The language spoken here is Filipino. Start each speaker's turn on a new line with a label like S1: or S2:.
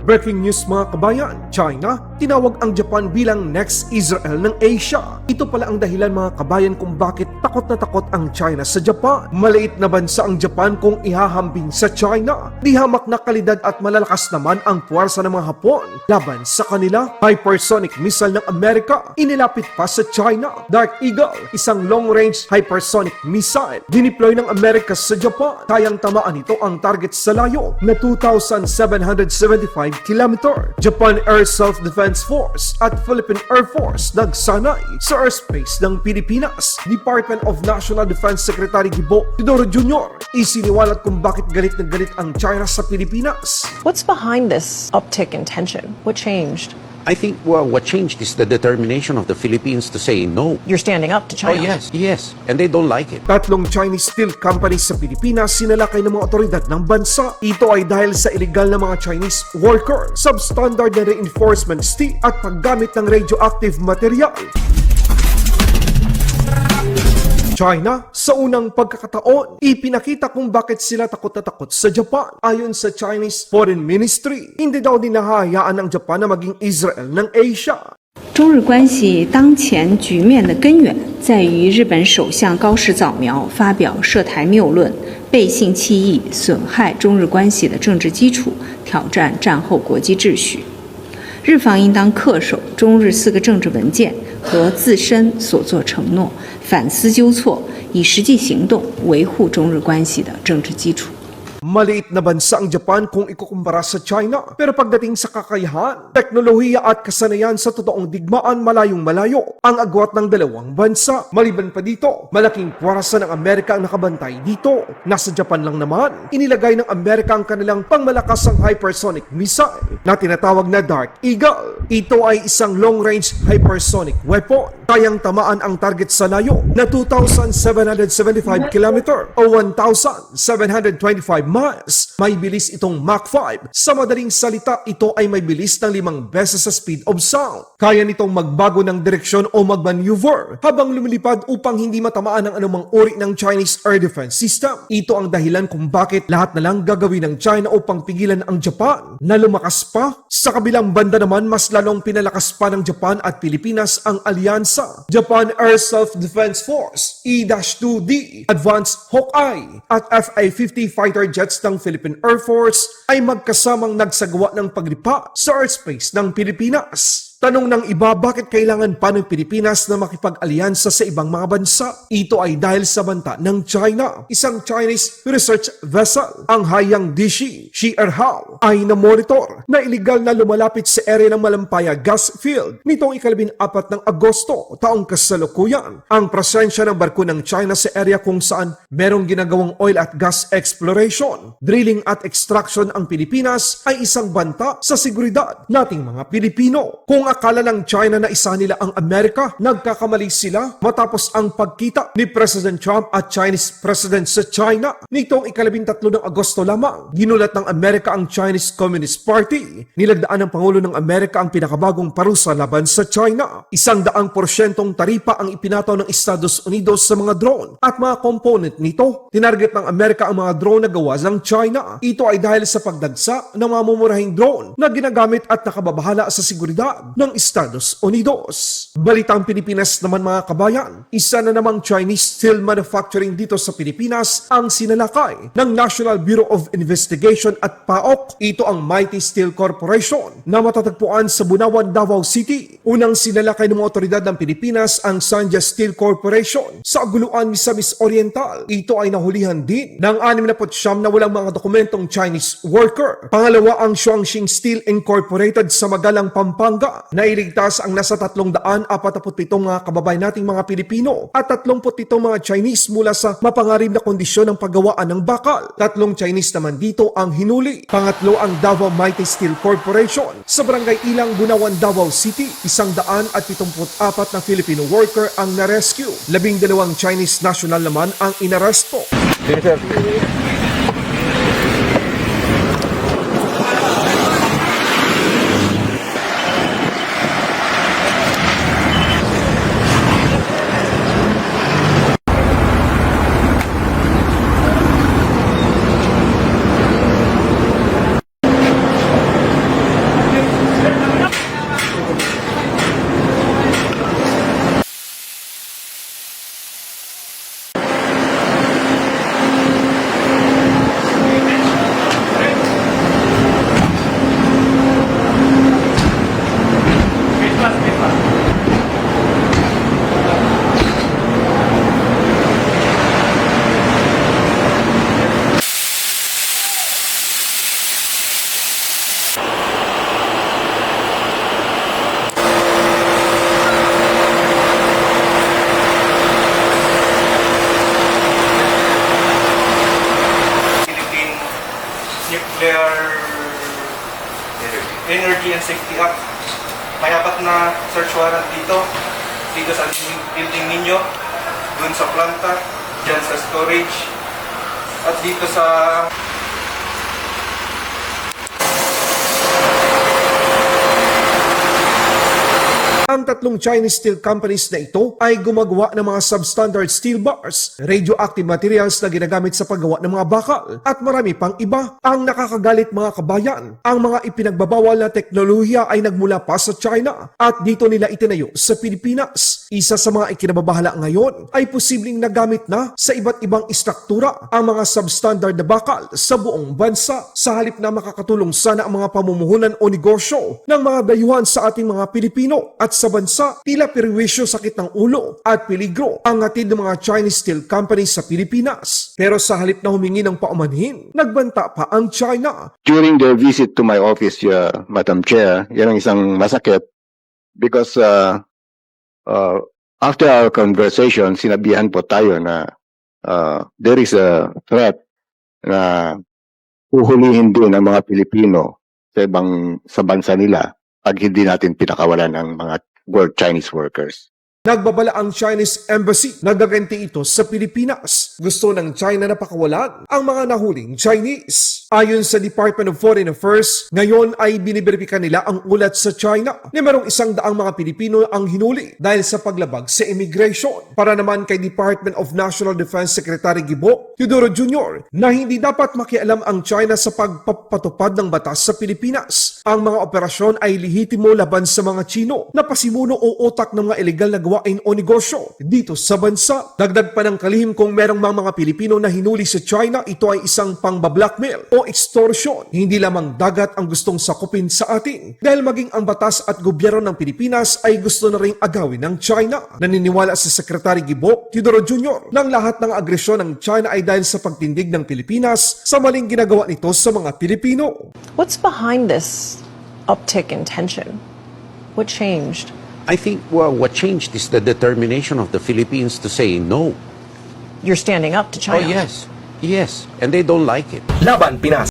S1: Breaking news mga kabayan, China, tinawag ang Japan bilang next Israel ng Asia. Ito pala ang dahilan mga kabayan kung bakit takot na takot ang China sa Japan. Maliit na bansa ang Japan kung ihahambing sa China. Di hamak na kalidad at malalakas naman ang puwersa ng mga Hapon laban sa kanila. Hypersonic missile ng Amerika, inilapit pa sa China. Dark Eagle, isang long-range hypersonic missile, dineploy ng Amerika sa Japan. Kayang tamaan ito ang target sa layo na 2,775 km. Japan Air Self-Defense Force at Philippine Air Force nagsanay sa airspace ng Pilipinas. Department of National Defense Secretary Gibo Teodoro Jr. isiniwalat kung bakit galit na galit ang China sa Pilipinas.
S2: What's behind this uptick in tension? What changed?
S3: I think what changed is the determination of the Philippines to say no.
S2: You're standing up to China.
S3: Oh yes, and they don't like it.
S1: Tatlong Chinese steel companies sa Pilipinas sinalakay ng mga otoridad ng bansa. Ito ay dahil sa illegal na mga Chinese worker, substandard na reinforcement steel at paggamit ng radioactive material. China, sa unang pagkakataon, ipinakita kung bakit sila takot na takot sa Japan. Ayon sa Chinese Foreign Ministry, hindi daw dinahayaan ng Japan na maging Israel ng Asia.
S4: 中日关系当前局面的根源在于日本首相高市早苗发表涉台谬论，背信弃义，损害中日关系的政治基础，挑战战后国际秩序。日方应当恪守中日4个政治文件和自身所作承诺，反思纠错，以实际行动维护中日关系的政治基础。
S1: Maliit na bansa ang Japan kung ikukumpara sa China. Pero pagdating sa kakayahan, teknolohiya at kasanayan sa totoong digmaan malayong malayo ang agwat ng dalawang bansa. Maliban pa dito, malaking puwersa ng Amerika ang nakabantay dito. Nasa Japan lang naman, inilagay ng Amerika ang kanilang pangmalakasang hypersonic missile na tinatawag na Dark Eagle. Ito ay isang long-range hypersonic weapon. Kayang tamaan ang target sa layo na 2,775 km o 1,725 miles. May bilis itong Mach 5. Sa madaling salita, ito ay may bilis ng 5 beses sa speed of sound. Kaya nitong magbago ng direksyon o magmaneuver habang lumilipad upang hindi matamaan ng anumang uri ng Chinese air defense system. Ito ang dahilan kung bakit lahat na lang gagawin ng China upang pigilan ang Japan na lumakas pa. Sa kabilang banda naman, mas lalong pinalakas pa ng Japan at Pilipinas ang alyansa. Japan Air Self-Defense Force, E-2D, Advanced Hawkeye at Fi-50 fighter jets ng Philippine Air Force ay magkasamang nagsagawa ng paglipa sa airspace ng Pilipinas. Tanong ng iba, bakit kailangan pa ng Pilipinas na makipag-alyansa sa ibang mga bansa? Ito ay dahil sa banta ng China. Isang Chinese research vessel, ang Haiyang Dishi Shierhao, ay na-monitor na iligal na lumalapit sa area ng Malampaya gas field nitong 14 ng Agosto taong kasalukuyan. Ang presensya ng barko ng China sa area kung saan merong ginagawang oil at gas exploration, drilling at extraction ang Pilipinas ay isang banta sa seguridad nating mga Pilipino. Kung akala ng China na isa nila ang Amerika, nagkakamali sila matapos ang pagkita ni President Trump at Chinese President sa China. Nitong 13 ng Agosto lamang, ginulat ng Amerika ang Chinese Communist Party. Nilagdaan ng Pangulo ng Amerika ang pinakabagong parusa laban sa China. 100% taripa ang ipinataw ng Estados Unidos sa mga drone at mga component nito. Tinarget ng Amerika ang mga drone na gawa ng China. Ito ay dahil sa pagdagsa ng mga mumurahing drone na ginagamit at nakababahala sa seguridad ng Estados Unidos. Balitang Pilipinas naman mga kabayan, isa na namang Chinese steel manufacturing dito sa Pilipinas ang sinalakay ng National Bureau of Investigation at PAOK. Ito ang Mighty Steel Corporation na matatagpuan sa Bunawan, Davao City. Unang sinalakay ng mga otoridad ng Pilipinas ang Sanja Steel Corporation sa Aguluan, Misamis Oriental. Ito ay nahulihan din ng 69 na walang mga dokumentong Chinese worker. Pangalawa ang Shuangxing Steel Incorporated sa Magalang, Pampanga. Nailigtas ang nasa 347 mga kababayan nating mga Pilipino at 37 mga Chinese mula sa mapangarib na kondisyon ng paggawaan ng bakal. 3 Chinese naman dito ang hinuli. Pangatlo ang Davao Mighty Steel Corporation sa Barangay Ilang, Bunawan, Davao City. 174 na Filipino worker ang na-rescue. 12 Chinese national naman ang inaresto.
S5: Energy and Safety Act. May apat na search warrant dito. Dito sa building ninyo, dun sa planta, dyan sa storage, at dito sa
S1: Ang tatlong Chinese steel companies na ito ay gumagawa ng mga substandard steel bars, radioactive materials na ginagamit sa paggawa ng mga bakal, at marami pang iba. Ang nakakagalit mga kabayan, ang mga ipinagbabawal na teknolohiya ay nagmula pa sa China at dito nila itinayo sa Pilipinas. Isa sa mga ikinababahala ngayon ay posibleng nagamit na sa iba't ibang istruktura ang mga substandard na bakal sa buong bansa sa halip na makakatulong sana ang mga pamumuhunan o negosyo ng mga dayuhan sa ating mga Pilipino at sa bansa, tila perwisyo, sakit ng ulo at peligro ang hatid ng mga Chinese steel companies sa Pilipinas. Pero sa halip na humingi ng paumanhin, nagbanta pa ang China.
S6: During their visit to my office, Madam Chair, yan ang isang masakit because after our conversation, sinabihan po tayo na there is a threat na uhulihin din ang mga Pilipino sa bansa nila pag hindi natin pinakawalan ang mga world Chinese workers.
S1: Nagbabala ang Chinese Embassy na gaganti ito sa Pilipinas. Gusto ng China na pakawalan ang mga nahuling Chinese. Ayon sa Department of Foreign Affairs, ngayon ay biniberipika nila ang ulat sa China na merong 100 mga Pilipino ang hinuli dahil sa paglabag sa immigration. Para naman kay Department of National Defense Secretary Gibo Teodoro Jr. na hindi dapat makialam ang China sa pagpapatupad ng batas sa Pilipinas. Ang mga operasyon ay lehitimo laban sa mga Chino na pasimuno o utak ng mga illegal na gawain o negosyo dito sa bansa. Dagdag pa ng kalihim kung merong mga Pilipino na hinuli sa China, ito ay isang pang-blackmail o extortion. Hindi lamang dagat ang gustong sakupin sa atin dahil maging ang batas at gobyerno ng Pilipinas ay gusto na ring agawin ng China. Naniniwala si Secretary Gibo Teodoro Jr. ng lahat ng agresyon ng China ay dahil sa pagtindig ng Pilipinas sa maling ginagawa nito sa mga Pilipino.
S2: What's behind this uptick in tension? What changed?
S3: I think what changed is the determination of the Philippines to say no.
S2: You're standing up to
S3: Oh,
S2: China.
S3: yes. Yes. And they don't like it.
S7: Laban Pinas.